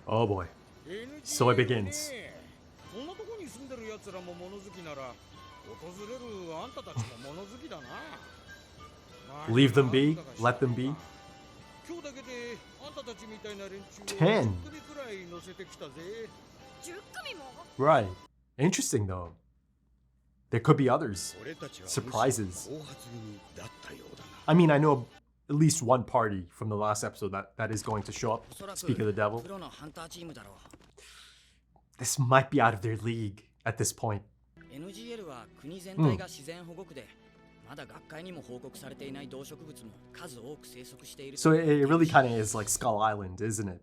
Oh boy. So it begins. Leave them be. Let them be. 10. Right. Interesting though. There could be others. Surprises. I mean, I know at least one party from the last episode that is going to show up. Speak of the devil. This might be out of their league at this point. So it really kind of is like Skull Island, isn't it?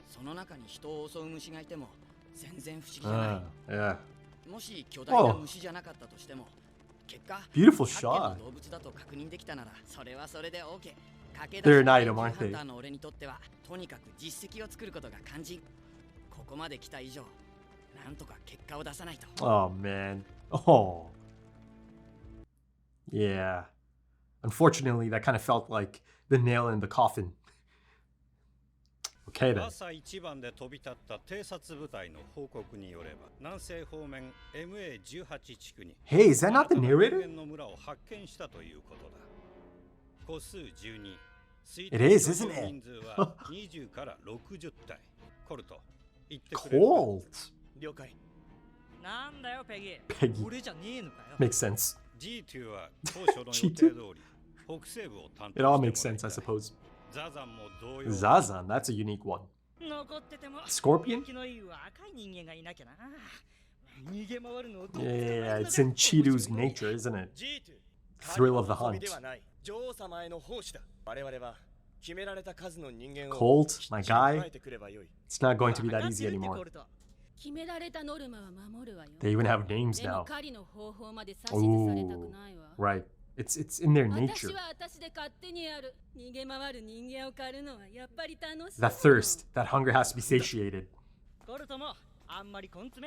Yeah. Oh. Beautiful shot. They're an item, aren't they? Oh man. Oh. Yeah. Unfortunately, that kind of felt like the nail in the coffin. Okay then. Hey, is that not the narrator? It is, isn't it? Cold. Peggy. Makes sense. G2? It all makes sense, I suppose. Zazan, that's a unique one. Scorpion? Yeah, it's in Chiru's nature, isn't it? Thrill of the hunt. Colt, my guy. It's not going to be that easy anymore. They even have names now. Ooh, right. It's in their nature. That thirst, that hunger has to be satiated.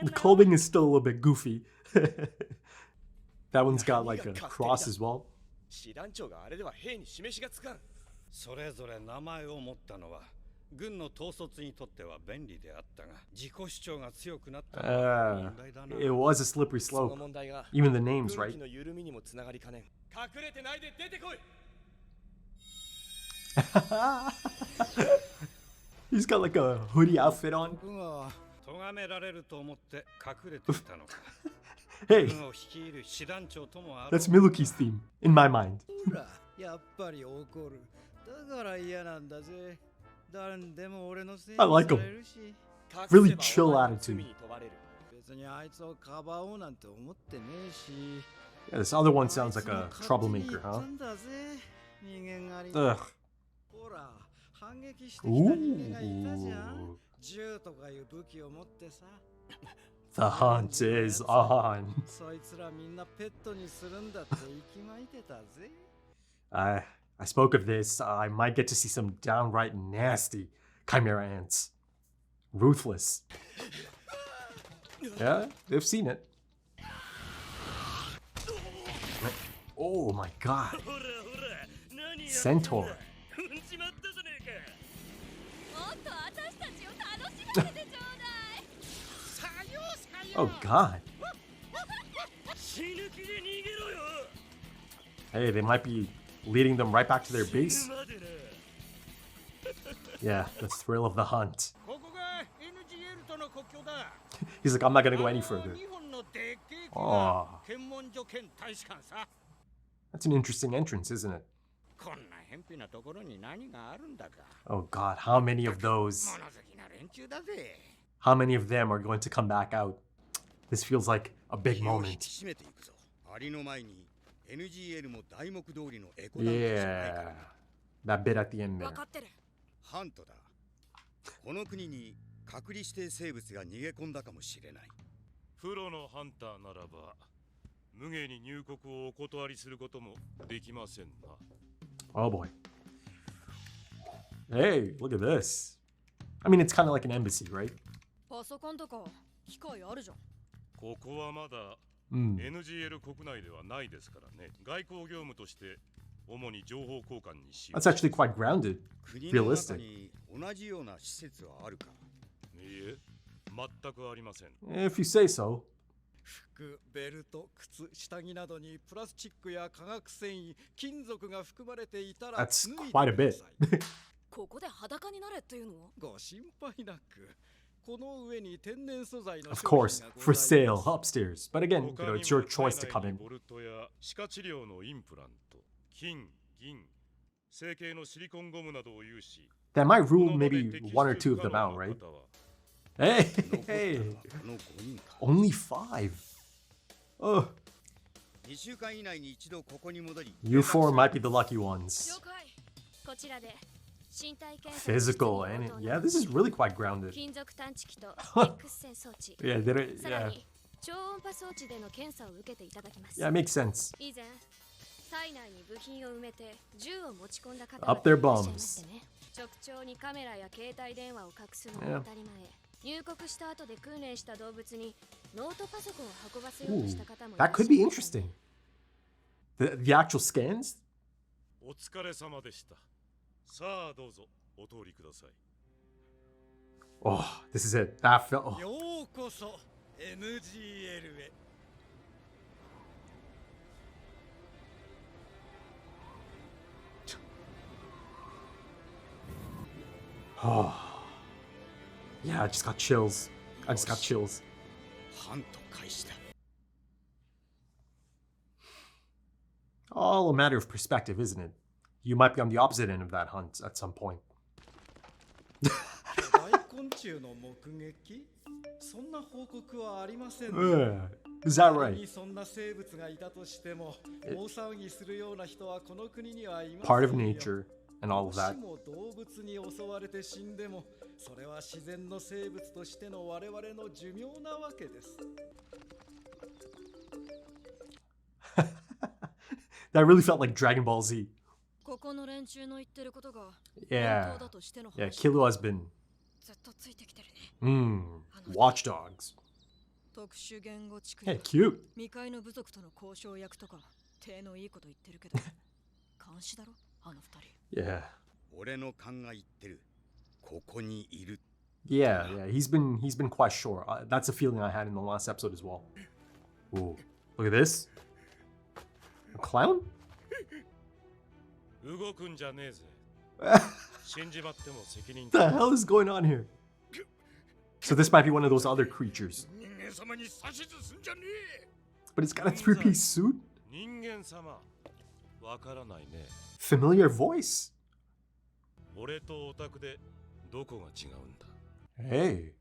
The clothing is still a little bit goofy. That one's got like a cross as well. It was a slippery slope. Even the names, right? He's got like a hoodie outfit on. Hey, that's Miluki's theme, in my mind. I like him. Really chill attitude. Yeah, this other one sounds like a troublemaker, huh? Ugh. Ooh. The hunt is on. I spoke of this. I might get to see some downright nasty Chimera ants. Ruthless. Yeah, they've seen it. Oh my god. Centaur. Oh god. Hey, they might be leading them right back to their base. Yeah, the thrill of the hunt. He's like, I'm not gonna go any further. Oh. That's an interesting entrance, isn't it? Oh god, how many of those? How many of them are going to come back out? This feels like a big moment. Yeah, that bit at the end there. Oh boy. Hey, look at this. I mean, it's kind of like an embassy, right? NGL 国内ではないですからね。外交業務として主に情報交換にし。That's actually quite grounded, realistic. 同じような施設はあるか。い If you say so. 服、ベルト、靴、下着などにプラスチックや化学繊維、金属が含まれていたら That's quite a bit. ここで裸になれっていうの？ご心配なく。この上に天然素材の Of course, for sale upstairs. But again, it's your choice to come in. 歯科治療のインプラント、金、銀、成形のシリコンゴムなどを有し That might rule maybe one or two of them out, right? Hey, hey, only 5. Oh, 2週間以内に一度ここに戻り you four might be the lucky ones. 了解。こちらで身体検査 Physical, and yeah, this is really quite grounded. 金属探知機と X 線装置。 Yeah, yeah, さらに超音波装置での検査を受けていただきます。 yeah, makes sense. 以前体内に部品を埋めて銃を持ち込んだ方 Up their いらっしゃいま bums. してね。直腸にカメラや携帯電話を隠すのが当たり前。入国した後で訓練した動物にノートパソコンを運ばせようとした方もいらっしゃい That ます could be interesting. The actual scans? お疲れ様でした。さあどうぞお通りください。 Oh, this is it. That felt. Oh. ようこそ NGL へ。 Oh. Yeah, I just got chills. I just got chills. ハント開始だ。 All a matter of perspective, isn't it? You might be on the opposite end of that hunt at some point. 大昆虫の目撃？そんな報告はありませんね。 Is that 仮 right? にそんな生物がいたとしても、大騒ぎするような人はこの国にはいませんよ。 Part of nature and all も of し that. も動物に襲われて死んでも、それは自然の生物としての我々の寿命なわけです。 That really felt like Dragon Ball Z. ここの連中の言ってることが Yeah. 本当だとしての Yeah, 話。 Kilo has been. ずっとついてきてるね。 Watchdogs. 特殊言語地区 Hey, cute. 未開の部族との交渉役とか手のいいこと言ってるけど監視だろあの二人。 Yeah. 俺の勘が言ってるここにいる Yeah, yeah. He's been quite sure. That's a feeling I had in the last episode as well. Ooh. Look at this. A clown? 動くんじゃねえぜ。死んじまっても責任 What the hell is going on here? So this might be one of those other creatures. 人間様に指図すんじゃねえ。 But it's got a three-piece suit? 人間様わからないね。 Familiar voice. 俺とオタクでどこが違うんだ。 Hey.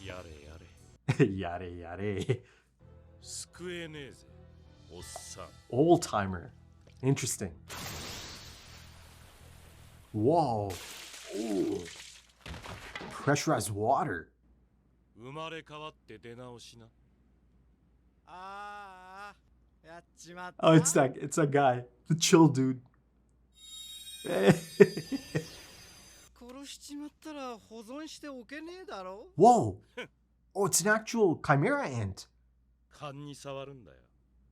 やれやれ。 Yare yare. 救えねえぜ。おっさん。 Old timer. Interesting. Whoa. Ooh. Pressurized water. 生まれ変わって出直しな。ああ、やっちまった。 Oh, it's that guy. The chill dude. 殺しちまったら保存しておけねえだろ。 Whoa. Oh, it's an actual Chimera ant. 勘に触るんだよ。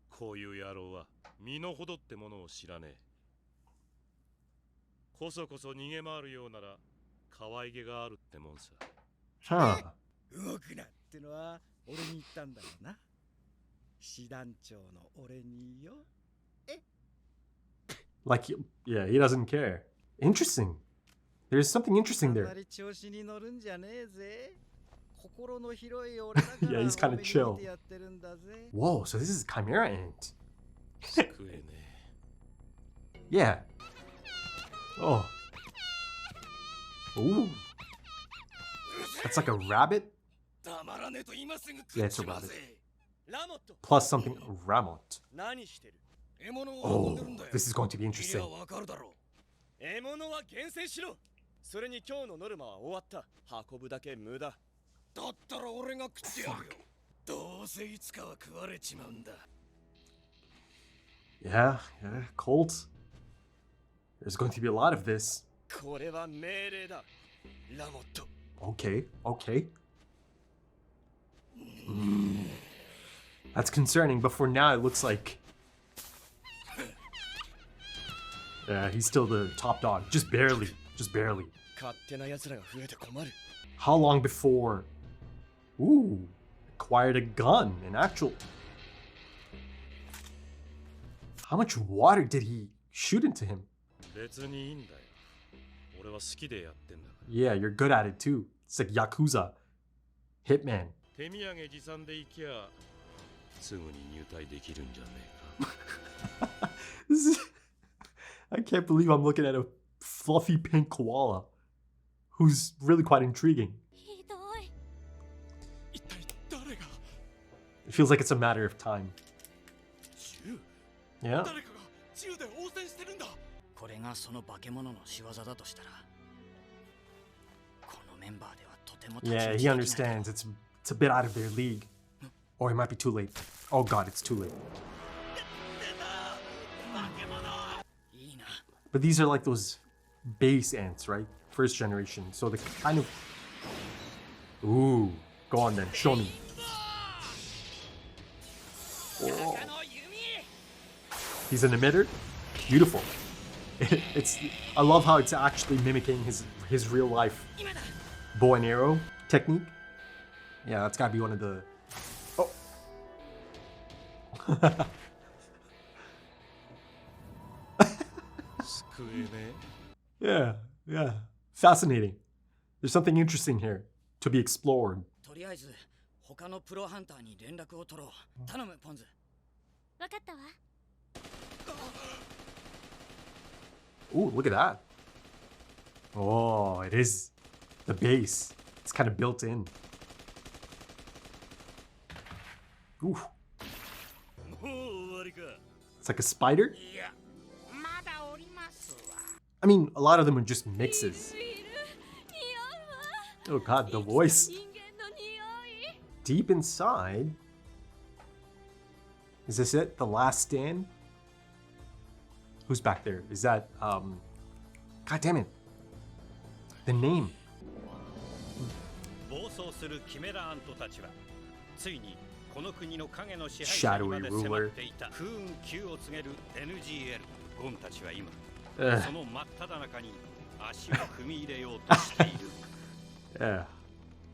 こういう野郎は身の程ってものを知らねえ。こそこそ逃げ回るようなら可愛げがあるってもんさ。 Huh. 動くなってのは俺に言ったんだよな。師団長の俺によ。 Like, yeah, he doesn't care. Interesting. There's something interesting あん there. まり調子に乗るんじゃねえぜ。心の広い俺だから Yeah, he's kinda 多めに chill. 見てやってるんだぜ。 Whoa, so this is a Chimera ant. 救えねえ。 Yeah. Oh. Ooh. That's like a rabbit? 黙らねえと今すぐ Yeah, it's a rabbit. ラモット、 Plus something Ramot. 何してる？獲物を運ん Oh, でるんだよ。 this is going to be いや interesting. わかるだろう。獲物は厳選しろ。それに今日のノルマは終わった。運ぶだけ無駄。だったら俺が食ってやるよ。どうせいつかは食われちまうんだ。 Yeah, yeah, Colt. There's going to be a lot of this. これは命令だ。ラモット。 Okay, okay. That's concerning, but for now it looks like... Yeah, he's still the top dog. Just barely. Just barely. 勝手な奴らが増えて困る。How long before? Ooh, acquired a gun, an actual. How much water did he shoot into him? 別にいいんだよ。俺は好きでやってんだから。Yeah, you're good at it too. It's like Yakuza. Hitman. 手土産持参で行きゃすぐに入隊できるんじゃねえか。This is... I can't believe I'm looking at a fluffy pink koala who's really quite intriguing. ひどい。一体誰が It feels like it's a matter of time. 銃 Yeah? 誰かが銃で応戦してるんだ。これがその化け物の仕業だとしたら、このメンバーではとても Yeah, he understands. It's a bit out of their league. Or it might be too late. Oh god, it's too late. いいな。 But these are like those base ants, right? First generation. So the kind of... Ooh. Go on then. Show me. Oh. He's an emitter? Beautiful. It's... I love how it's actually mimicking his real life bow and arrow technique. Yeah, that's gotta be one of the... Oh. Yeah, yeah. Fascinating. There's something interesting here to be explored. とりあえず他のプロハンターに連絡を取ろう。頼むポンズ。わかったわ。 Ooh, look at that. Oh, it is the base. It's kind of built in. Ooh. It's like a spider? I mean, a lot of them are just mixes. Oh god, the voice. Deep inside? Is this it? The last stand? Who's back there? Is that, God damn it. The name. 暴走するキメラアントたちはついにこの国の影の支配者にまで迫っていた風雲急を告げる NGL ゴンたちは今その真っ只中に足を踏み入れようとしている。Yeah.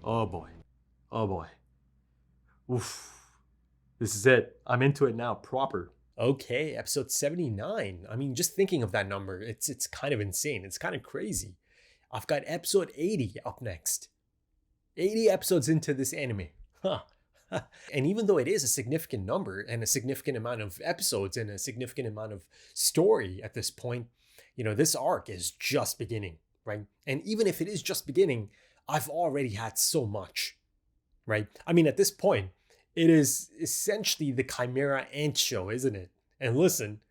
Oh boy. Oh boy. Oof. This is it. I'm into it now, proper. Okay, episode 79. I mean, just thinking of that number, it's kind of insane. It's kind of crazy. I've got episode 80 up next. 80 episodes into this anime. Huh. And even though it is a significant number and a significant amount of episodes and a significant amount of story at this point, you know, this arc is just beginning, right? And even if it is just beginning, I've already had so much, right? I mean, at this point, it is essentially the Chimera Ant Show, isn't it? And listen,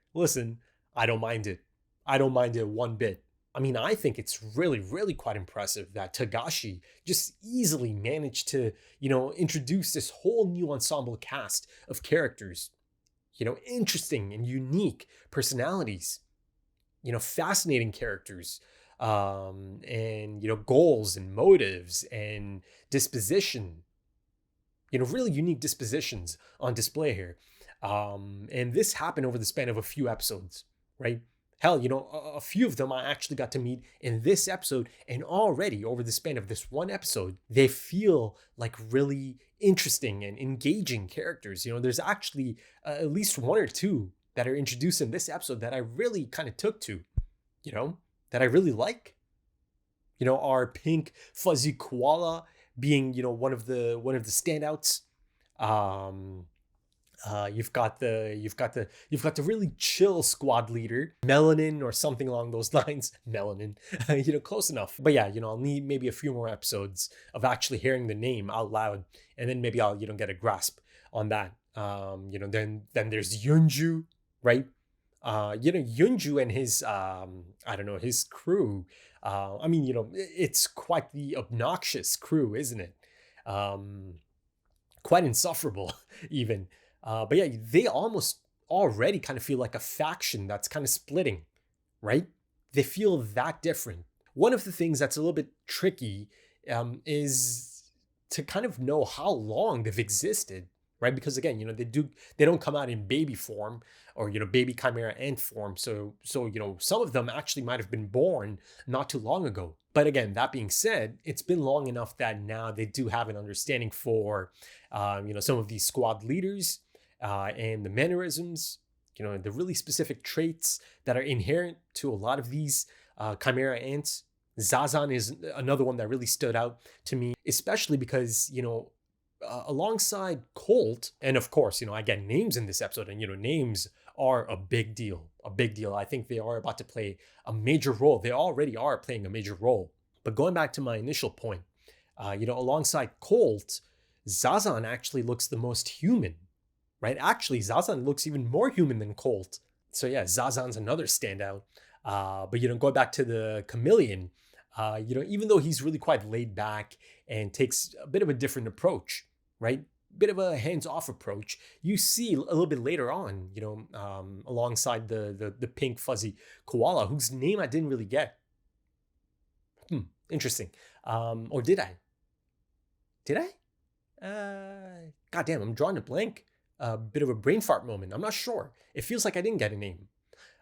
I don't mind it. I don't mind it one bit. I mean, I think it's really, really quite impressive that Togashi just easily managed to, you know, introduce this whole new ensemble cast of characters, you know, interesting and unique personalities, you know, fascinating characters, and, you know, goals and motives and disposition, you know, really unique dispositions on display here. And this happened over the span of a few episodes, right? Hell, you know, a few of them I actually got to meet in this episode, and already over the span of this one episode, they feel like really interesting and engaging characters. You know, there's actually at least one or two that are introduced in this episode that I really kind of took to, you know, that I really like. You know, our pink fuzzy koala being, you know, one of the standouts. You've got the really chill squad leader, Melanin or something along those lines. Melanin, you know, close enough. But yeah, you know, I'll need maybe a few more episodes of actually hearing the name out loud, and then maybe I'll, you know, get a grasp on that. You know, then there's Yunju, right? You know, Yunju and his I don't know, his crew. I mean, you know, it's quite the obnoxious crew, isn't it? Quite insufferable, even. But yeah, they almost already kind of feel like a faction that's kind of splitting, right? They feel that different. One of the things that's a little bit tricky is to kind of know how long they've existed, right? Because again, you know, they don't come out in baby form or, baby Chimera ant form. So, some of them actually might have been born not too long ago. But again, that being said, it's been long enough that now they do have an understanding for, some of these squad leaders and the mannerisms, the really specific traits that are inherent to a lot of these Chimera ants. Zazan is another one that really stood out to me, especially because, alongside Colt, and of course, I get names in this episode, and, names are a big deal, I think they are about to play a major role. They already are playing a major role. But going back to my initial point, alongside Colt, Zazan actually looks the most human, right? Actually, Zazan looks even more human than Colt. So yeah, Zazan's another standout. But, going back to the chameleon, even though he's really quite laid back and takes a bit of a different approach, right? Bit of a hands-off approach. You see a little bit later on, alongside the pink fuzzy koala, whose name I didn't really get. Interesting. Or did I? Did I? Goddamn, I'm drawing a blank. A bit of a brain fart moment. I'm not sure. It feels like I didn't get a name.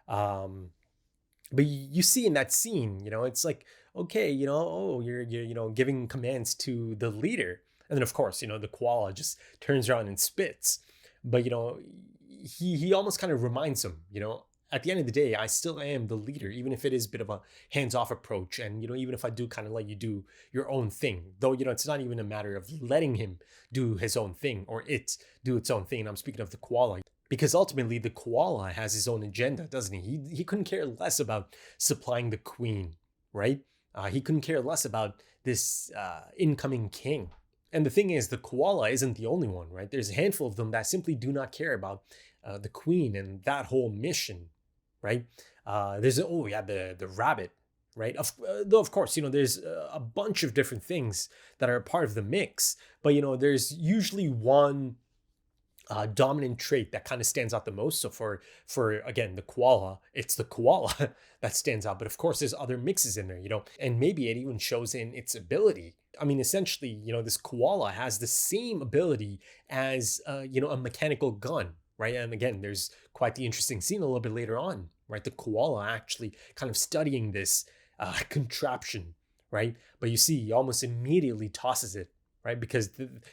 But you see in that scene, it's like, okay, you're giving commands to the leader. And then, of course, the koala just turns around and spits. But, he almost kind of reminds him, at the end of the day, I still am the leader, even if it is a bit of a hands-off approach. And, even if I do kind of let you do your own thing, though, it's not even a matter of letting him do his own thing or it do its own thing. And I'm speaking of the koala, because ultimately the koala has his own agenda, doesn't he? He couldn't care less about supplying the queen, right? He couldn't care less about this incoming king. And the thing is, the koala isn't the only one, right? There's a handful of them that simply do not care about the queen and that whole mission, right? There's the rabbit, right? Though of course, there's a bunch of different things that are a part of the mix, but there's usually one dominant trait that kind of stands out the most. So for again, the koala, it's the koala that stands out. But of course, there's other mixes in there, and maybe it even shows in its ability. I mean, essentially, this koala has the same ability as, a mechanical gun, right? And again, there's quite the interesting scene a little bit later on, right? The koala actually kind of studying this contraption, right? But you see, he almost immediately tosses it, right? Because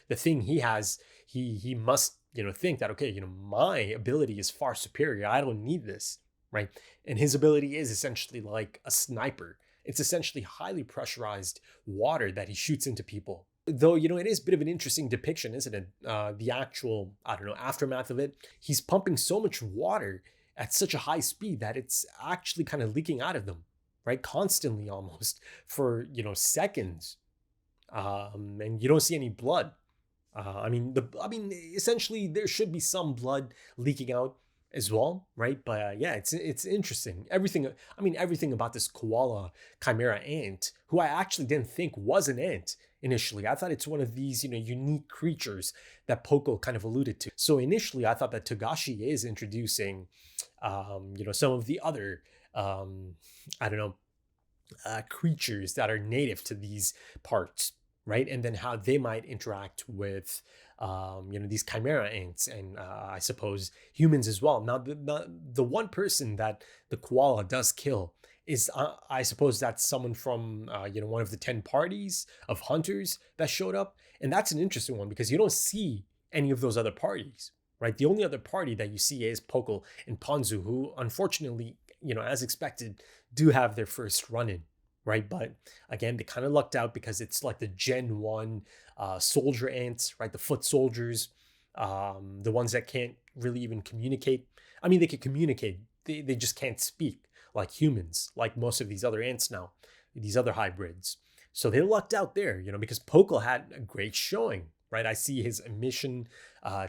the thing he has, he must, think that, okay, my ability is far superior. I don't need this, right? And his ability is essentially like a sniper. It's essentially highly pressurized water that he shoots into people. Though, it is a bit of an interesting depiction, isn't it? The actual, aftermath of it. He's pumping so much water at such a high speed that it's actually kind of leaking out of them, right? Constantly almost for, seconds. And you don't see any blood. Essentially there should be some blood leaking out as well, right? But yeah, it's interesting. Everything about this koala chimera ant, who I actually didn't think was an ant initially. I thought it's one of these, unique creatures that Poco kind of alluded to. So initially I thought that Togashi is introducing, some of the other, creatures that are native to these parts, right? And then how they might interact with, these chimera ants and I suppose humans as well. Now, the one person that the koala does kill is, I suppose that's someone from, one of the 10 parties of hunters that showed up. And that's an interesting one because you don't see any of those other parties, right? The only other party that you see is Poco and Ponzu, who unfortunately, as expected, do have their first run-in. Right, but again, they kind of lucked out because it's like the Gen 1 soldier ants, right? The foot soldiers, the ones that can't really even communicate. I mean, they can communicate, they just can't speak like humans, like most of these other ants now, these other hybrids. So they lucked out there, because Poco had a great showing, right? I see his emission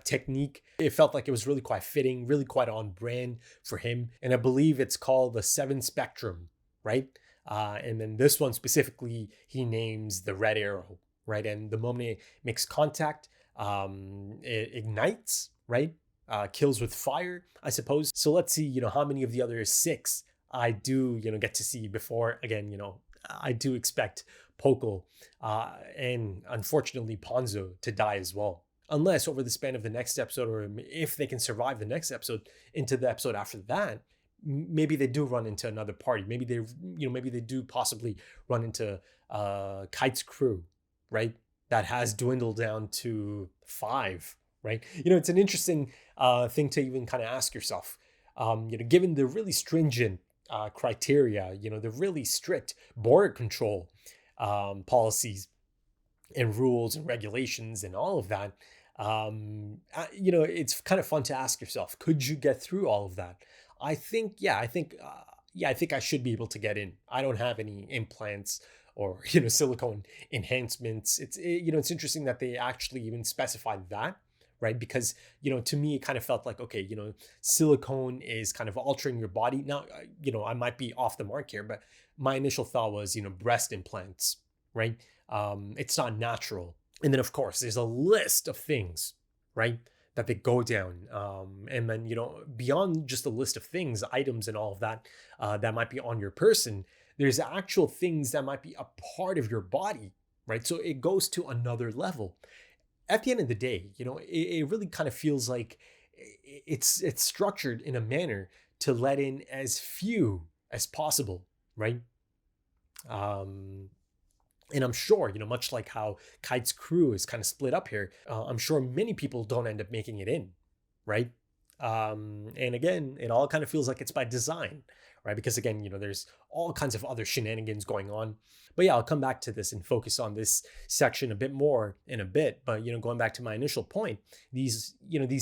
technique. It felt like it was really quite fitting, really quite on brand for him. And I believe it's called the 7 Spectrum, right? And then this one specifically, he names the red arrow, right? And the moment it makes contact, it ignites, right? Kills with fire, I suppose. So let's see, how many of the other 6 I do, get to see before. Again, I do expect Poco and unfortunately Ponzo to die as well. unless over the span of the next episode, or if they can survive the next episode into the episode after that, maybe they do run into another party. Maybe they do possibly run into Kite's crew, right? That has dwindled down to 5, right? It's an interesting thing to even kind of ask yourself. Given the really stringent criteria, the really strict border control policies and rules and regulations and all of that, it's kind of fun to ask yourself, could you get through all of that? I think I should be able to get in. I don't have any implants or silicone enhancements. It's interesting that they actually even specified that, right? Because to me it kind of felt like, okay, silicone is kind of altering your body. Now I might be off the mark here, but my initial thought was breast implants, right? It's not natural. And then of course there's a list of things, right, that they go down, and then beyond just a list of things, items and all of that that might be on your person, there's actual things that might be a part of your body, right? So it goes to another level. At the end of the day, it really kind of feels like it's structured in a manner to let in as few as possible, right? And I'm sure, much like how Kite's crew is kind of split up here, I'm sure many people don't end up making it in, right? And again, it all kind of feels like it's by design, right? Because again, there's all kinds of other shenanigans going on. But yeah, I'll come back to this and focus on this section a bit more in a bit. But, going back to my initial point, these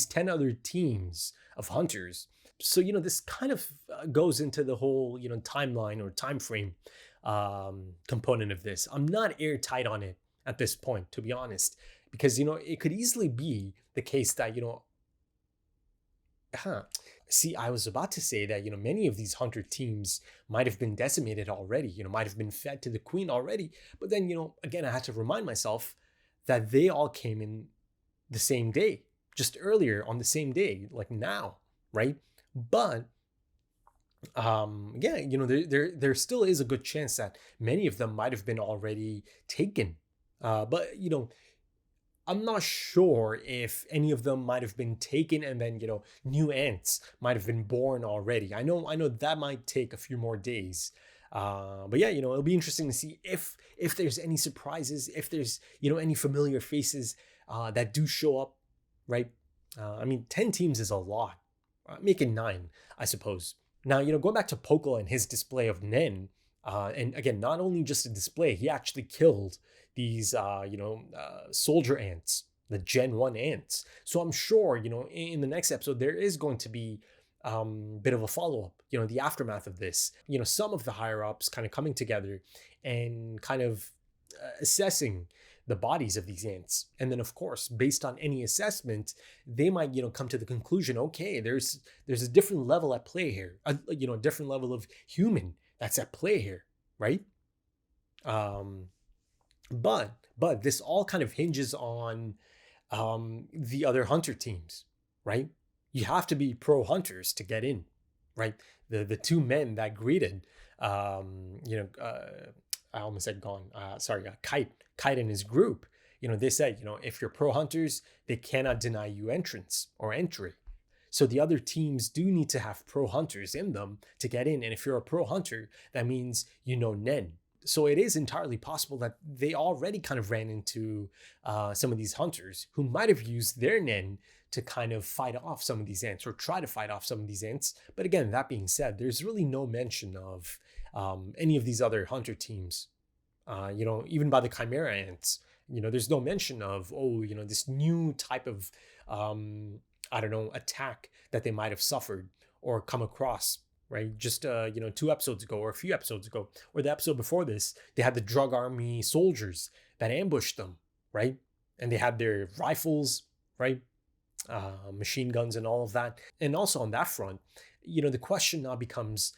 10 other teams of hunters. So, this kind of goes into the whole, timeline or time frame component of this. I'm not airtight on it at this point, to be honest, because it could easily be the case that I was about to say that many of these hunter teams might have been decimated already, might have been fed to the queen already, but then again, I had to remind myself that they all came in the same day, just earlier on the same day, like now, right? But there still is a good chance that many of them might have been already taken. But I'm not sure if any of them might have been taken and then new ants might have been born already. I know that might take a few more days. But yeah, it'll be interesting to see if there's any surprises, if there's any familiar faces that do show up, right? 10 teams is a lot. Make it 9, I suppose. Now, going back to Pokel and his display of Nen, and again, not only just a display, he actually killed these, soldier ants, the Gen 1 ants. So I'm sure, in the next episode, there is going to be a bit of a follow-up, the aftermath of this. Some of the higher-ups kind of coming together and kind of assessing the bodies of these ants. And then, of course, based on any assessment, they might, come to the conclusion, okay, there's a different level at play here, a different level of human that's at play here, right? But this all kind of hinges on the other hunter teams, right? You have to be pro hunters to get in, right? The 2 men that greeted, I almost said Kite and his group, they said, if you're pro hunters, they cannot deny you entrance or entry. So the other teams do need to have pro hunters in them to get in. And if you're a pro hunter, that means Nen. So it is entirely possible that they already kind of ran into some of these hunters who might have used their Nen to kind of fight off some of these ants or try to fight off some of these ants. But again, that being said, there's really no mention of any of these other hunter teams, even by the Chimera ants. There's no mention of, this new type of, attack that they might have suffered or come across, right? Just, 2 episodes ago or a few episodes ago, or the episode before this, they had the drug army soldiers that ambushed them, right? And they had their rifles, right? Machine guns and all of that. And also on that front, the question now becomes,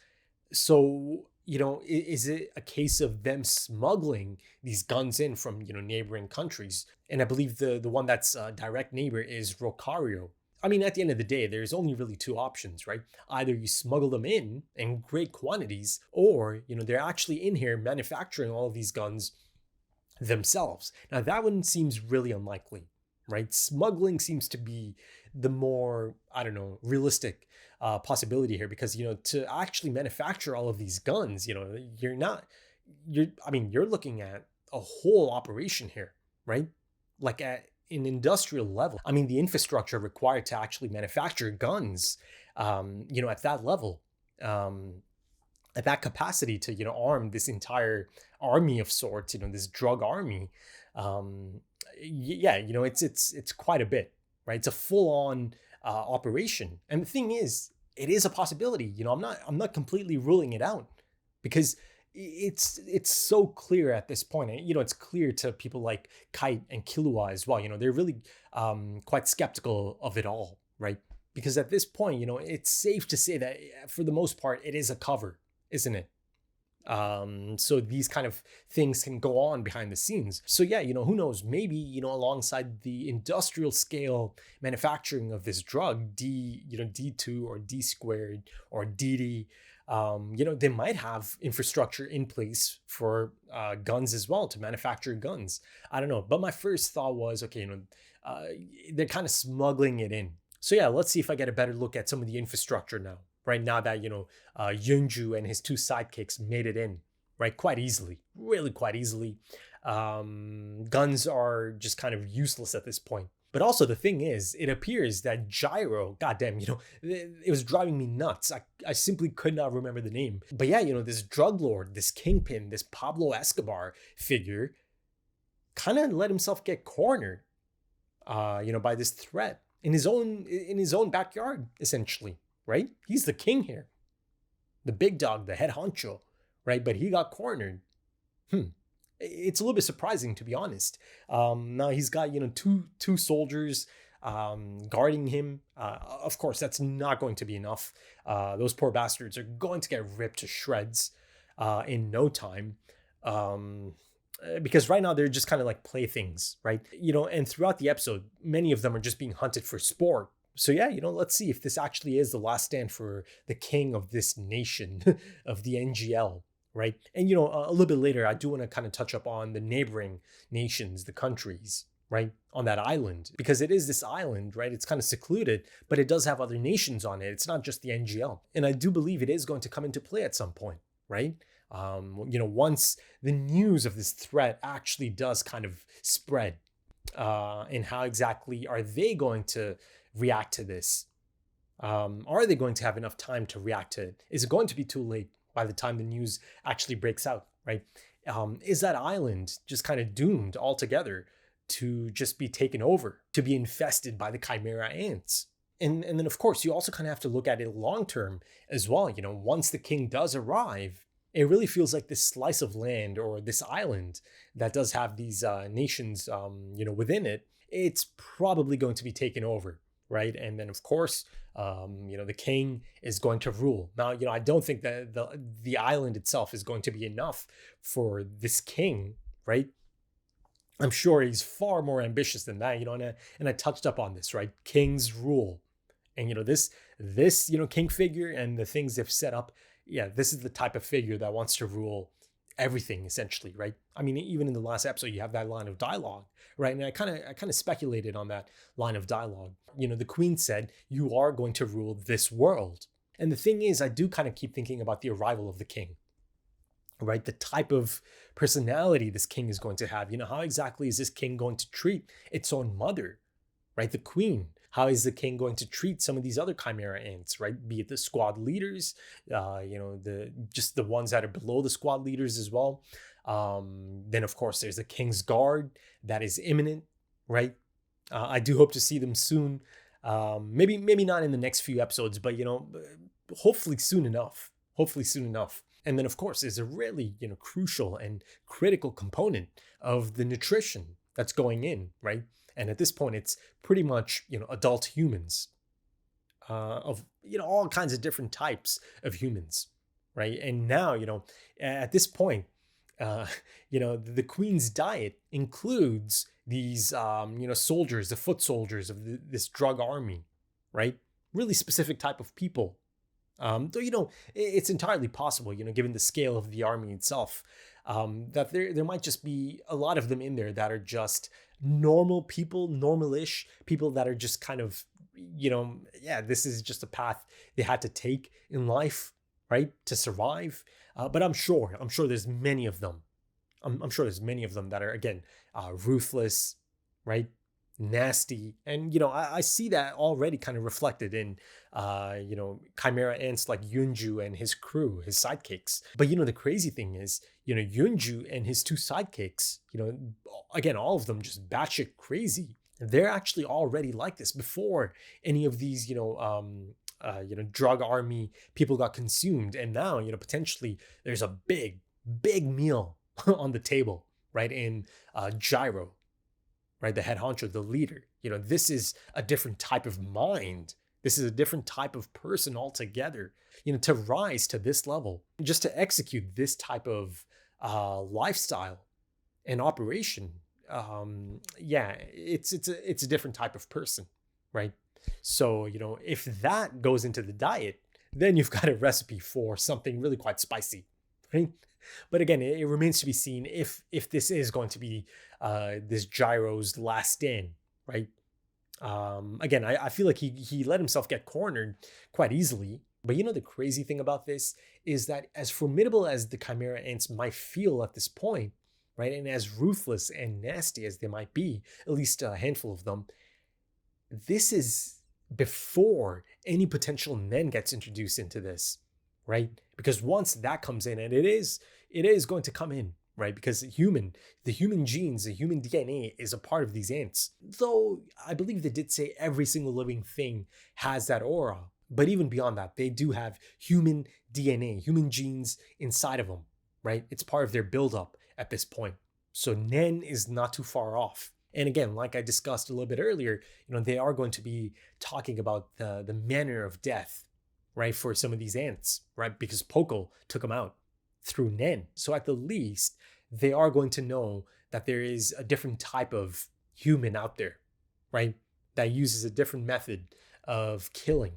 so, is it a case of them smuggling these guns in from, neighboring countries? And I believe the one that's a direct neighbor is Rocario. At the end of the day, there's only really 2 options, right? Either you smuggle them in great quantities, or, they're actually in here manufacturing all of these guns themselves. Now, that one seems really unlikely, right? Smuggling seems to be the more, I don't know, realistic possibility here, because, to actually manufacture all of these guns, you're looking at a whole operation here, right? Like at an industrial level. I mean, the infrastructure required to actually manufacture guns, at that level, at that capacity to, arm this entire army of sorts, this drug army. It's quite a bit, right? It's a full-on operation. And the thing is, it is a possibility. I'm not completely ruling it out, because it's so clear at this point. It's clear to people like Kite and Killua as well. They're really quite skeptical of it all, right? Because at this point, it's safe to say that for the most part, it is a cover, isn't it? So these kind of things can go on behind the scenes. So yeah, who knows? Maybe, alongside the industrial scale manufacturing of this drug, D2 or D squared or DD, they might have infrastructure in place for guns as well, to manufacture guns. I don't know. But my first thought was, okay, they're kind of smuggling it in. So yeah, let's see if I get a better look at some of the infrastructure now. Right now that, Yunju and his two sidekicks made it in, right? Quite easily, really quite easily. Guns are just kind of useless at this point. But also the thing is, it appears that Gyro, goddamn, it was driving me nuts. I simply could not remember the name. But yeah, this drug lord, this kingpin, this Pablo Escobar figure kind of let himself get cornered, by this threat in his own backyard, essentially. Right? He's the king here. The big dog, the head honcho, right? But he got cornered. It's a little bit surprising, to be honest. Now he's got, two soldiers guarding him. Of course, that's not going to be enough. Those poor bastards are going to get ripped to shreds in no time. Because right now they're just kind of like playthings, right? And throughout the episode, many of them are just being hunted for sport. So yeah, let's see if this actually is the last stand for the king of this nation, of the NGL, right? And, a little bit later, I do want to kind of touch up on the neighboring nations, the countries, right? On that island, because it is this island, right? It's kind of secluded, but it does have other nations on it. It's not just the NGL. And I do believe it is going to come into play at some point, right? Once the news of this threat actually does kind of spread, and how exactly are they going to react to this? Are they going to have enough time to react to it? Is it going to be too late by the time the news actually breaks out, right? Is that island just kind of doomed altogether to just be taken over, to be infested by the Chimera ants? And then, of course, you also kind of have to look at it long term as well. Once the king does arrive, it really feels like this slice of land, or this island that does have these nations, within it, it's probably going to be taken over. Right. And then, of course, the king is going to rule. Now, I don't think that the island itself is going to be enough for this king. Right. I'm sure he's far more ambitious than that, and I touched up on this, right? Kings rule. And, this king figure and the things they've set up. Yeah, this is the type of figure that wants to rule everything, essentially, right? I mean, even in the last episode, you have that line of dialogue, right? And I kind of speculated on that line of dialogue. The queen said, "You are going to rule this world." And the thing is, I do kind of keep thinking about the arrival of the king, right? The type of personality this king is going to have. How exactly is this king going to treat its own mother, right? The queen. How is the king going to treat some of these other Chimera ants, right? Be it the squad leaders, the ones that are below the squad leaders as well. Then, of course, there's the King's Guard that is imminent, right? I do hope to see them soon. Maybe not in the next few episodes, but, hopefully soon enough. And then, of course, there's a really, crucial and critical component of the nutrition that's going in, right? And at this point, it's pretty much, adult humans of, all kinds of different types of humans, right? And now, at this point, the queen's diet includes these, soldiers, the foot soldiers of this drug army, right? Really specific type of people. Though, it's entirely possible, given the scale of the army itself, that there might just be a lot of them in there that are just normal people, normalish people that are just kind of, this is just a path they had to take in life, right, to survive. But I'm sure there's many of them. I'm sure there's many of them that are, again, ruthless, right, nasty. And, I see that already kind of reflected in, Chimera ants like Yunju and his crew, his sidekicks. But, the crazy thing is, Yunju and his two sidekicks, again, all of them just batshit crazy. They're actually already like this before any of these, drug army people got consumed. And now, potentially there's a big meal on the table, right? In Gyro, right? The head honcho, the leader. This is a different type of mind. This is a different type of person altogether. To rise to this level, just to execute this type of lifestyle and operation. It's a different type of person, right? So, if that goes into the diet, then you've got a recipe for something really quite spicy, right? But again, it remains to be seen if this is going to be this Gyro's last stand, right? Again, I feel like he let himself get cornered quite easily. But the crazy thing about this is that as formidable as the Chimera ants might feel at this point, right, and as ruthless and nasty as they might be, at least a handful of them, this is before any potential Nen gets introduced into this, right? Because once that comes in, and it is going to come in, right? Because the human genes, the human DNA is a part of these ants. Though I believe they did say every single living thing has that aura. But even beyond that, they do have human DNA, human genes inside of them, right? It's part of their buildup at this point. So Nen is not too far off. And again, like I discussed a little bit earlier, they are going to be talking about the manner of death, right, for some of these ants, right? Because Poco took them out through Nen. So at the least, they are going to know that there is a different type of human out there, right, that uses a different method of killing.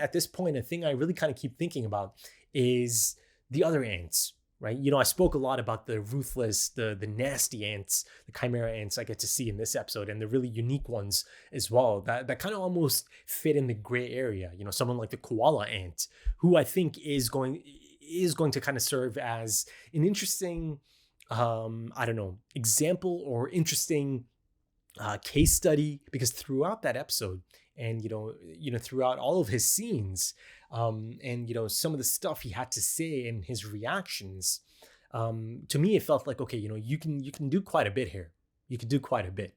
At this point, a thing I really kind of keep thinking about is the other ants, right? I spoke a lot about the ruthless, the nasty ants, the Chimera ants I get to see in this episode, and the really unique ones as well, that kind of almost fit in the gray area. Someone like the koala ant, who I think is going to kind of serve as an interesting, example or interesting case study, because throughout that episode, and throughout all of his scenes, and some of the stuff he had to say and his reactions, to me it felt like, okay, you can do quite a bit here. You can do quite a bit,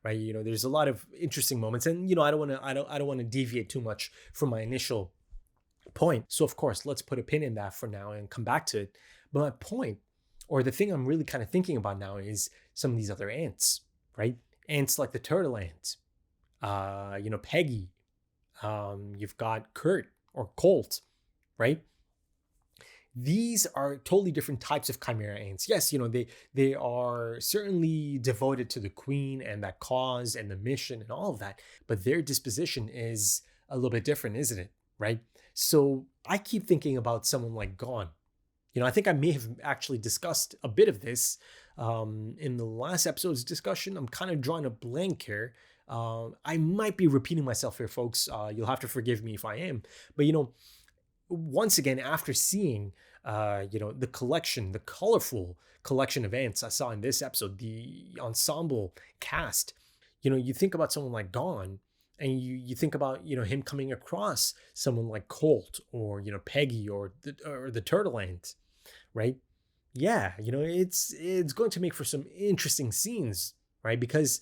right? There's a lot of interesting moments, and I don't want to deviate too much from my initial point. So of course, let's put a pin in that for now and come back to it. But my point, or the thing I'm really kind of thinking about now, is some of these other ants, right? Ants like the turtle ant, Peggy, you've got Kurt or Colt, right? These are totally different types of Chimera ants. Yes, they are certainly devoted to the queen and that cause and the mission and all of that, but their disposition is a little bit different, isn't it? Right? So I keep thinking about someone like Gon. I think I may have actually discussed a bit of this in the last episode's discussion. I'm kind of drawing a blank here. I might be repeating myself here, folks. You'll have to forgive me if I am. But, once again, after seeing, the colorful collection of ants I saw in this episode, the ensemble cast, you think about someone like Gon, and you think about, him coming across someone like Colt or, Peggy or the turtle ant, right? Yeah, it's going to make for some interesting scenes, right? Because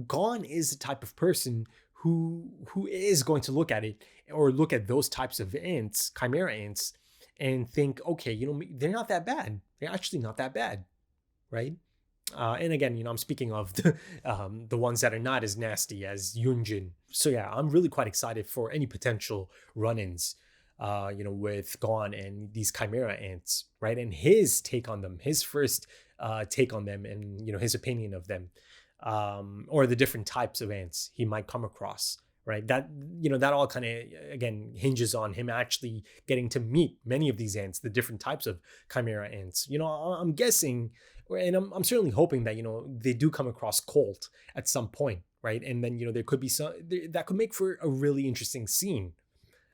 Gon is the type of person who is going to look at it, or look at those types of ants, Chimera ants, and think, okay, they're not that bad. They're actually not that bad, right? And again, I'm speaking of the ones that are not as nasty as Yunjin. So yeah, I'm really quite excited for any potential run-ins, with Gon and these Chimera ants, right? And his take on them, his first take on them, and his opinion of them. Or the different types of ants he might come across, right? That, that all kind of, again, hinges on him actually getting to meet many of these ants, the different types of Chimera ants. I'm guessing, and I'm certainly hoping that, they do come across Colt at some point, right? And then, there could be that could make for a really interesting scene.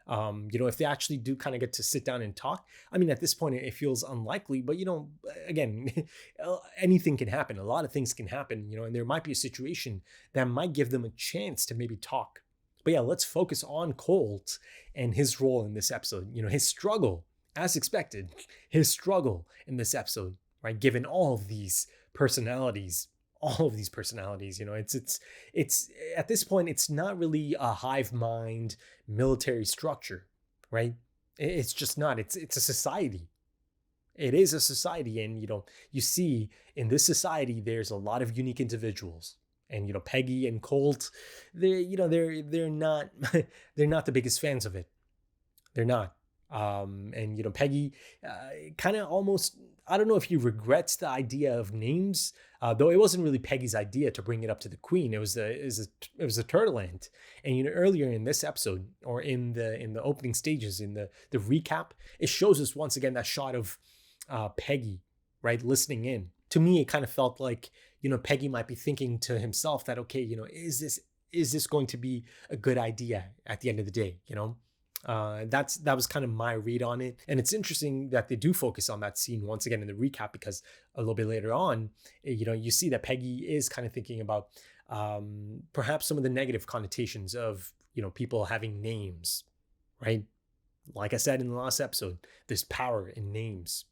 If they actually do kind of get to sit down and talk. I mean, at this point, it feels unlikely, but, again, anything can happen. A lot of things can happen, and there might be a situation that might give them a chance to maybe talk. But yeah, let's focus on Colt and his role in this episode. His struggle, as expected, his struggle in this episode, right? Given all of these personalities, it's at this point, it's not really a hive mind military structure, right? It's just not. It's a society. It is a society, and you see in this society there's a lot of unique individuals. And Peggy and Colt, they're not they're not the biggest fans of it. They're not. And Peggy kind of almost, I don't know if he regrets the idea of names, though it wasn't really Peggy's idea to bring it up to the queen. It was a turtle ant. And earlier in this episode, or in the opening stages, in the recap, it shows us once again that shot of Peggy, right, listening in. To me, it kind of felt like Peggy might be thinking to himself that, okay, is this going to be a good idea at the end of the day? That was kind of my read on it. And it's interesting that they do focus on that scene once again in the recap, because a little bit later on, you see that Peggy is kind of thinking about perhaps some of the negative connotations of, people having names, right? Like I said in the last episode, there's power in names.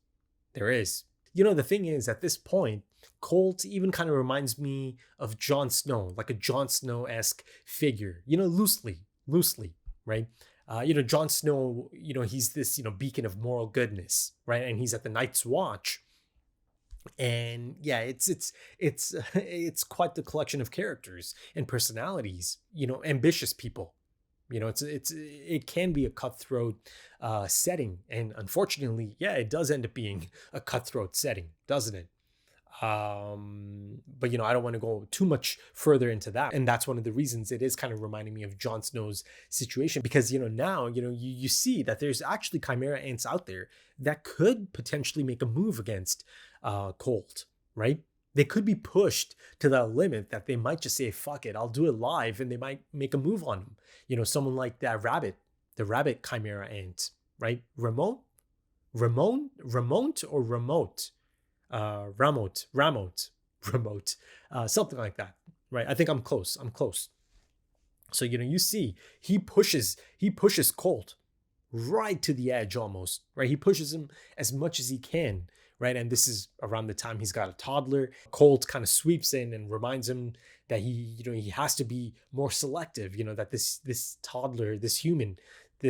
There is. The thing is, at this point, Colt even kind of reminds me of Jon Snow, like a Jon Snow-esque figure, loosely, right? Jon Snow, he's this, beacon of moral goodness, right? And he's at the Night's Watch. And yeah, it's quite the collection of characters and personalities, ambitious people. It can be a cutthroat setting, and unfortunately, yeah, it does end up being a cutthroat setting, doesn't it? But I don't want to go too much further into that, and that's one of the reasons it is kind of reminding me of Jon Snow's situation, because now you see that there's actually Chimera ants out there that could potentially make a move against Colt, right? They could be pushed to that limit that they might just say, fuck it, I'll do it live, and they might make a move on him. Someone like that rabbit, the rabbit Chimera ant, right? Ramon or Remote? Remote, something like that, right? I think I'm close. So, you see, he pushes Colt right to the edge almost, right? He pushes him as much as he can, right? And this is around the time he's got a toddler. Colt kind of sweeps in and reminds him that he has to be more selective, that this toddler, this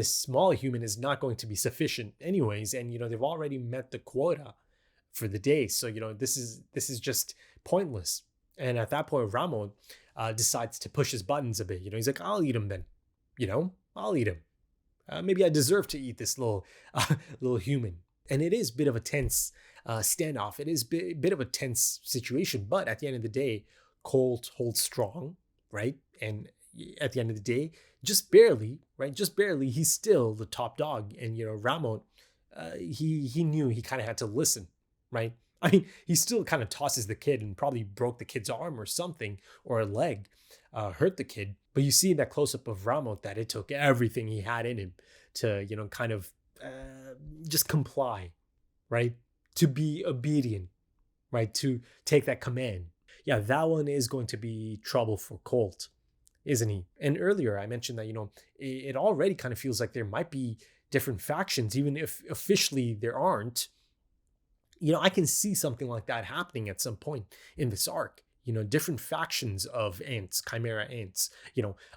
small human is not going to be sufficient anyways. And, they've already met the quota for the day. So, this is just pointless. And at that point, Ramo decides to push his buttons a bit. He's like, I'll eat him then. I'll eat him. Maybe I deserve to eat this little human. And it is a bit of a tense standoff. It is a bit of a tense situation. But at the end of the day, Colt holds strong, right? And at the end of the day, just barely, right? Just barely, he's still the top dog. And, Ramon, he knew he kind of had to listen, right? I mean, he still kind of tosses the kid and probably broke the kid's arm or something, or a leg, hurt the kid. But you see in that close-up of Ramon that it took everything he had in him to, kind of just comply, right? To be obedient, right? To take that command. Yeah, that one is going to be trouble for Colt, isn't he? And earlier I mentioned that, it already kind of feels like there might be different factions, even if officially there aren't. I can see something like that happening at some point in this arc. Different factions of ants, Chimera ants.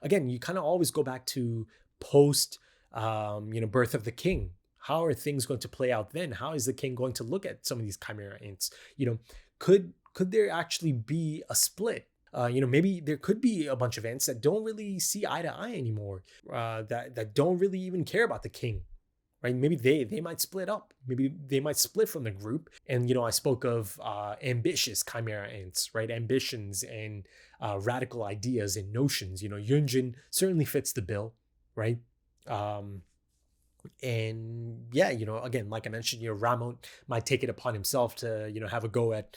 Again, you kind of always go back to post, Birth of the King. How are things going to play out then? How is the king going to look at some of these Chimera ants? Could there actually be a split? Maybe there could be a bunch of ants that don't really see eye to eye anymore, that don't really even care about the king, right? Maybe they might split up. Maybe they might split from the group. And, I spoke of ambitious Chimera ants, right? Ambitions and radical ideas and notions. Yunjin certainly fits the bill, right? And yeah, again, like I mentioned, Ramon might take it upon himself to, have a go at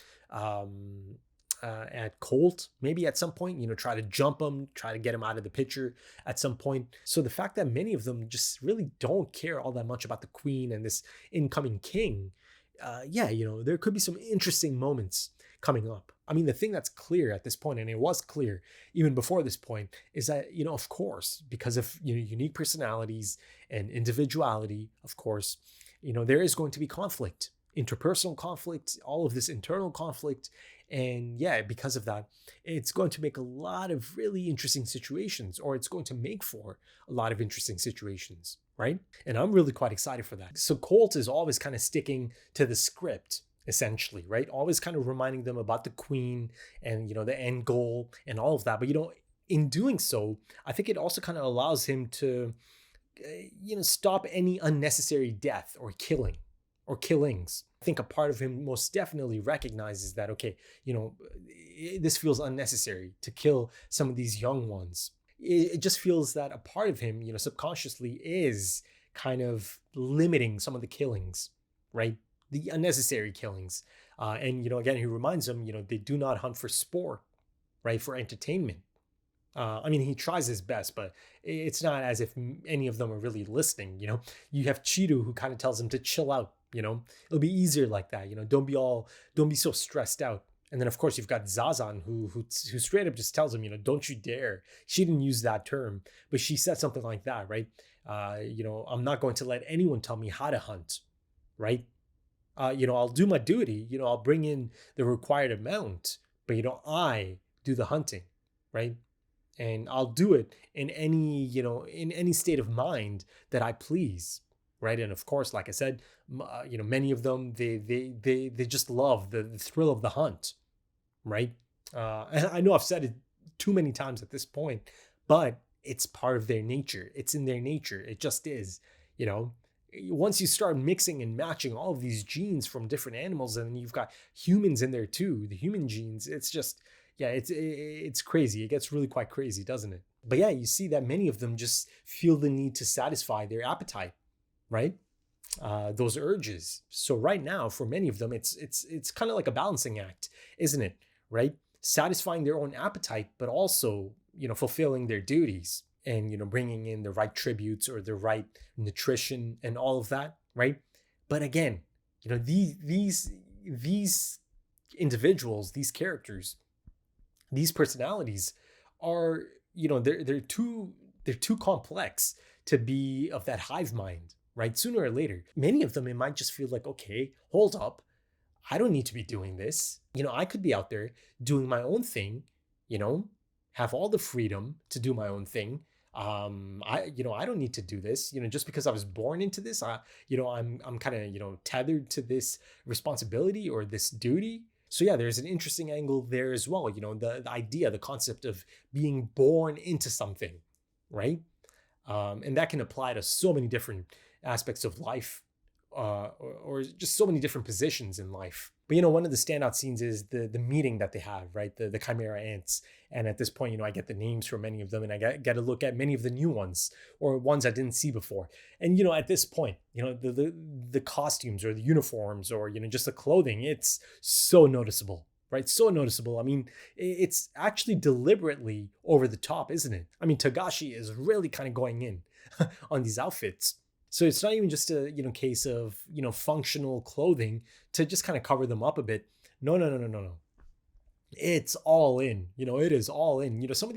Colt, maybe at some point, try to jump him, try to get him out of the picture at some point. So the fact that many of them just really don't care all that much about the queen and this incoming king, there could be some interesting moments coming up. I mean, the thing that's clear at this point, and it was clear even before this point, is that, of course, because of, unique personalities and individuality, of course, there is going to be conflict, interpersonal conflict, all of this internal conflict. And yeah, because of that, it's going to make a lot of really interesting situations, or it's going to make for a lot of interesting situations, right? And I'm really quite excited for that. So Colt is always kind of sticking to the script, essentially, right? Always kind of reminding them about the queen and, the end goal and all of that. But, in doing so, I think it also kind of allows him to, stop any unnecessary death or killing or killings. I think a part of him most definitely recognizes that, okay, this feels unnecessary to kill some of these young ones. It just feels that a part of him, subconsciously is kind of limiting some of the killings, right? The unnecessary killings. And, again, he reminds them, they do not hunt for sport, right? For entertainment. He tries his best, but it's not as if any of them are really listening. You have Chiru, who kind of tells him to chill out. It'll be easier like that. Don't be so stressed out. And then of course you've got Zazan, who straight up just tells him, don't you dare. She didn't use that term, but she said something like that, right? I'm not going to let anyone tell me how to hunt, right? I'll do my duty. I'll bring in the required amount, but I do the hunting, right? And I'll do it in any state of mind that I please, right? And of course, like I said, many of them, they just love the thrill of the hunt, right? And I know I've said it too many times at this point, but it's part of their nature. It's in their nature. It just is, Once you start mixing and matching all of these genes from different animals, and you've got humans in there too, the human genes, it's just, yeah, it's crazy. It gets really quite crazy, doesn't it? But yeah, you see that many of them just feel the need to satisfy their appetite, right? Those urges. So right now, for many of them, it's kind of like a balancing act, isn't it? Right? Satisfying their own appetite, but also, fulfilling their duties and, bringing in the right tributes or the right nutrition and all of that, right? But again, these individuals, these characters, these personalities are, they're too complex to be of that hive mind, right? Sooner or later, many of them, it might just feel like, okay, hold up. I don't need to be doing this. I could be out there doing my own thing, have all the freedom to do my own thing. I don't need to do this, just because I was born into this. I'm kind of, tethered to this responsibility or this duty. So yeah, there's an interesting angle there as well. The idea, the concept of being born into something, right? And that can apply to so many different aspects of life, or just so many different positions in life. But one of the standout scenes is the meeting that they have, right? The Chimera ants. And at this point, I get the names for many of them, and I get to look at many of the new ones or ones I didn't see before. And at this point, the costumes or the uniforms or just the clothing, it's so noticeable, right? So noticeable. It's actually deliberately over the top, isn't it? Togashi is really kind of going in on these outfits. So it's not even just a case of functional clothing to just kind of cover them up a bit. No. It's all in. It is all in. Some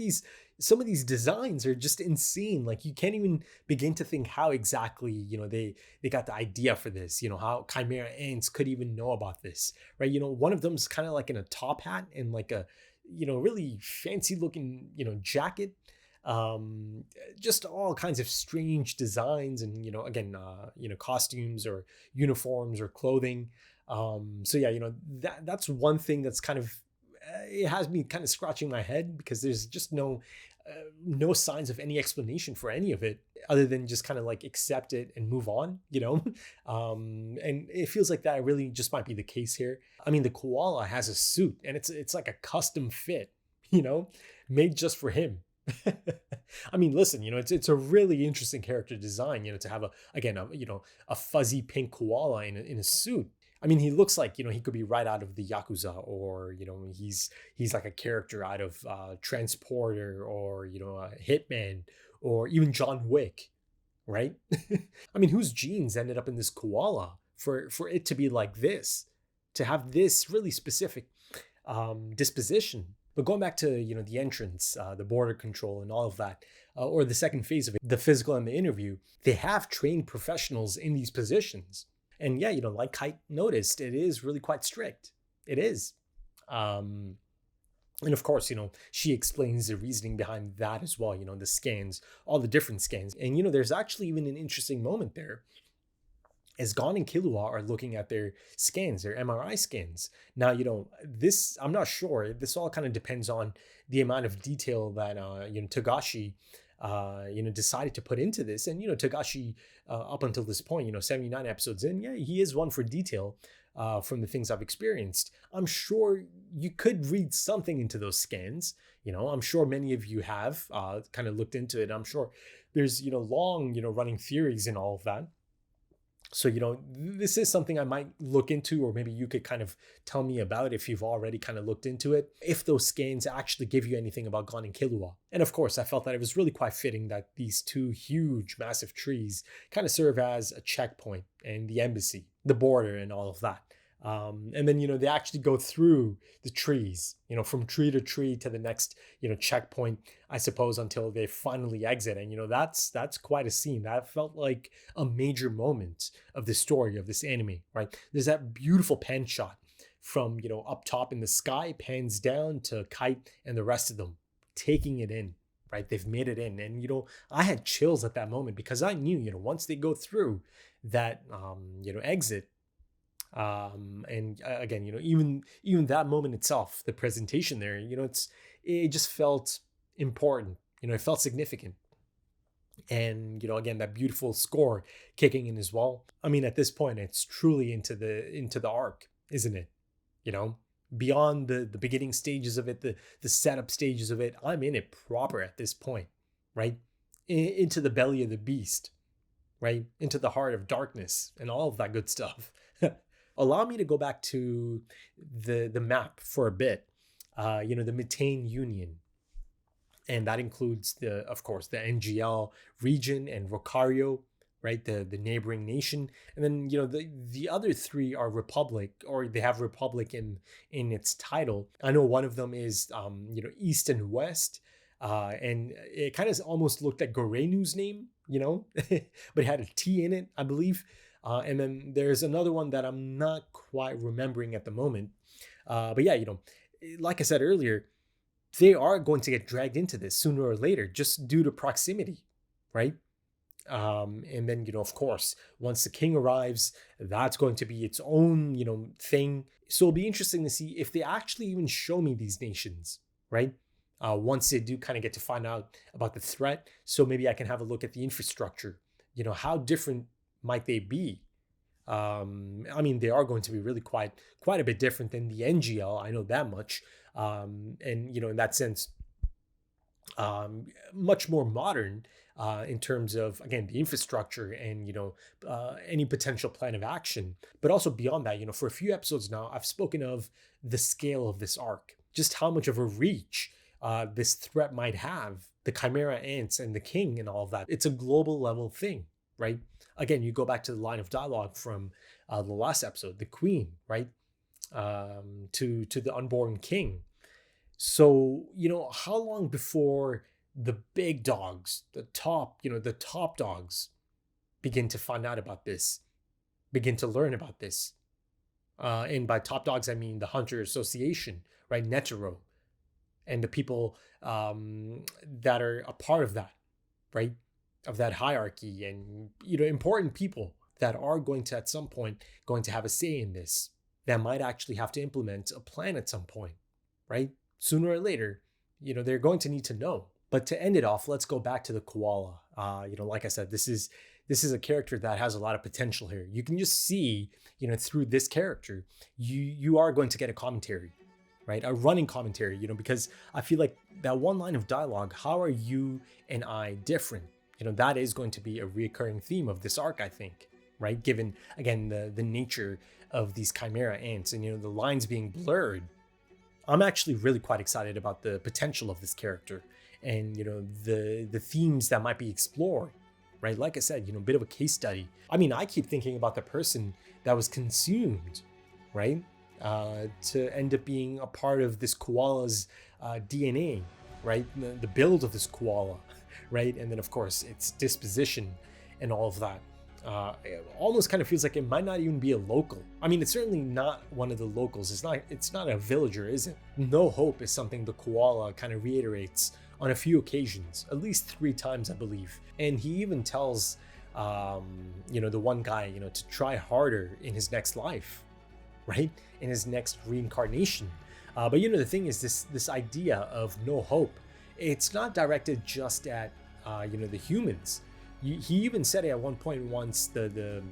of these designs are just insane. Like you can't even begin to think how exactly they got the idea for this. How Chimera ants could even know about this, right? One of them's kind of like in a top hat and like a really fancy looking jacket. Just all kinds of strange designs and again costumes or uniforms or clothing. So yeah, that's one thing that's kind of it has me kind of scratching my head, because there's just no no signs of any explanation for any of it other than just kind of like accept it and move on, you know? And it feels like that really just might be the case here. I mean, the koala has a suit and it's like a custom fit, you know, made just for him. I mean, listen, you know, it's a really interesting character design, you know, to have a fuzzy pink koala in a suit. I mean, he looks like, you know, he could be right out of the Yakuza, or, you know, he's like a character out of Transporter, or, you know, Hitman, or even John Wick, right? I mean, whose genes ended up in this koala for it to be like this, to have this really specific disposition? But going back to, you know, the entrance, the border control and all of that, or the second phase of it, the physical and the interview, they have trained professionals in these positions. And yeah, you know, like Kite noticed, it is really quite strict. It is. And of course, you know, she explains the reasoning behind that as well, you know, the scans, all the different scans. And, you know, there's actually even an interesting moment there as Gon and Killua are looking at their scans, their MRI scans. Now, you know, this, I'm not sure. This all kind of depends on the amount of detail that, you know, Togashi, you know, decided to put into this. And, you know, Togashi, up until this point, you know, 79 episodes in, yeah, he is one for detail from the things I've experienced. I'm sure you could read something into those scans. You know, I'm sure many of you have kind of looked into it. I'm sure there's, you know, long, you know, running theories and all of that. So, you know, this is something I might look into, or maybe you could kind of tell me about if you've already kind of looked into it, if those scans actually give you anything about Gon and Killua. And of course, I felt that it was really quite fitting that these two huge, massive trees kind of serve as a checkpoint, and the embassy, the border, and all of that. And then, you know, they actually go through the trees, you know, from tree to tree to the next, you know, checkpoint, I suppose, until they finally exit. And, you know, that's quite a scene. That felt like a major moment of the story of this anime, right? There's that beautiful pan shot from, you know, up top in the sky, pans down to Kite and the rest of them taking it in, right? They've made it in. And, you know, I had chills at that moment because I knew, you know, once they go through that, you know, exit, and again, you know, even that moment itself, the presentation there, you know, it just felt important, you know, it felt significant. And, you know, again, that beautiful score kicking in as well. I mean, at this point, it's truly into the arc, isn't it? You know, beyond the beginning stages of it, the setup stages of it, I'm in it proper at this point, right? Into the belly of the beast, right? Into the heart of darkness and all of that good stuff. Allow me to go back to the map for a bit. You know, the Methane Union. And that includes of course, the NGL region and Rocario, right? The neighboring nation. And then, you know, the other three are Republic, or they have Republic in its title. I know one of them is, you know, East and West. And it kind of almost looked like Gorenu's name, you know, but it had a T in it, I believe. And then there's another one that I'm not quite remembering at the moment. But yeah, you know, like I said earlier, they are going to get dragged into this sooner or later, just due to proximity, right? And then, you know, of course, once the king arrives, that's going to be its own, you know, thing. So it'll be interesting to see if they actually even show me these nations, right? Once they do kind of get to find out about the threat. So maybe I can have a look at the infrastructure. You know, how different might they be? I mean, they are going to be really quite a bit different than the NGL. I know that much. And, you know, in that sense, much more modern in terms of, again, the infrastructure and, you know, any potential plan of action. But also beyond that, you know, for a few episodes now, I've spoken of the scale of this arc, just how much of a reach this threat might have, the Chimera ants and the king and all of that. It's a global level thing, right? Again, you go back to the line of dialogue from the last episode, the queen, right? To the unborn king. So, you know, how long before the big dogs, the top dogs begin to find out about this, begin to learn about this? And by top dogs, I mean the Hunter Association, right? Netero, and the people that are a part of that, right? Of that hierarchy, and, you know, important people that are going to, at some point, going to have a say in this, that might actually have to implement a plan at some point, right? Sooner or later, you know, they're going to need to know. But to end it off, let's go back to the koala. Like I said, this is a character that has a lot of potential here. You can just see, through this character, you are going to get a commentary, right? A running commentary, because I feel like that one line of dialogue, how are you and I different? That is going to be a recurring theme of this arc, I think, right? Given, again, the nature of these Chimera ants and, the lines being blurred. I'm actually really quite excited about the potential of this character and, the themes that might be explored, right? Like I said, a bit of a case study. I mean, I keep thinking about the person that was consumed, right? To end up being a part of this koala's DNA, right? The build of this koala, right? And then, of course, its disposition and all of that. It almost kind of feels like it might not even be a local. I mean, it's certainly not one of the locals. It's not a villager, is it? No hope is something the koala kind of reiterates on a few occasions, at least 3 times, I believe. And he even tells, the one guy, to try harder in his next life, right? In his next reincarnation. But the thing is, this idea of no hope, it's not directed just at, the humans. He even said it at one point once the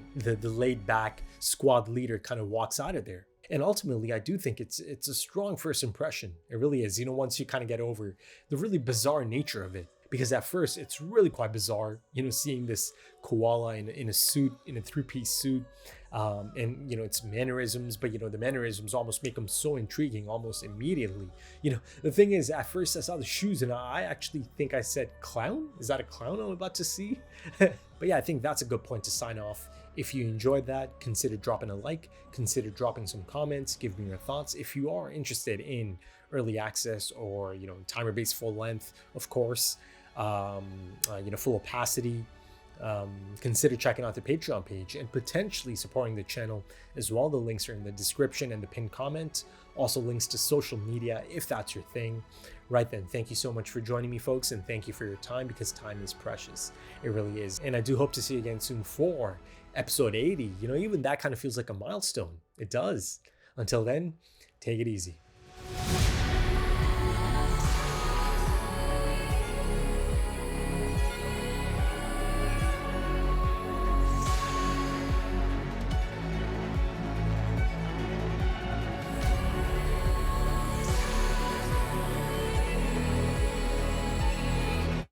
laid back squad leader kind of walks out of there. And ultimately, I do think it's a strong first impression. It really is. Once you kind of get over the really bizarre nature of it. Because at first, it's really quite bizarre, seeing this koala in a suit, in a 3-piece suit, and, its mannerisms. But, the mannerisms almost make them so intriguing almost immediately. The thing is, at first I saw the shoes and I actually think I said, clown? Is that a clown I'm about to see? But yeah, I think that's a good point to sign off. If you enjoyed that, consider dropping a like, consider dropping some comments, give me your thoughts. If you are interested in early access or, timer-based full length, of course, full opacity, consider checking out the Patreon page and potentially supporting the channel as well. The links are in the description and the pinned comment. Also links to social media if that's your thing. Right then, thank you so much for joining me, folks, and thank you for your time, because time is precious. It really is. And I do hope to see you again soon for episode 80. Even that kind of feels like a milestone. It does. Until then, take it easy.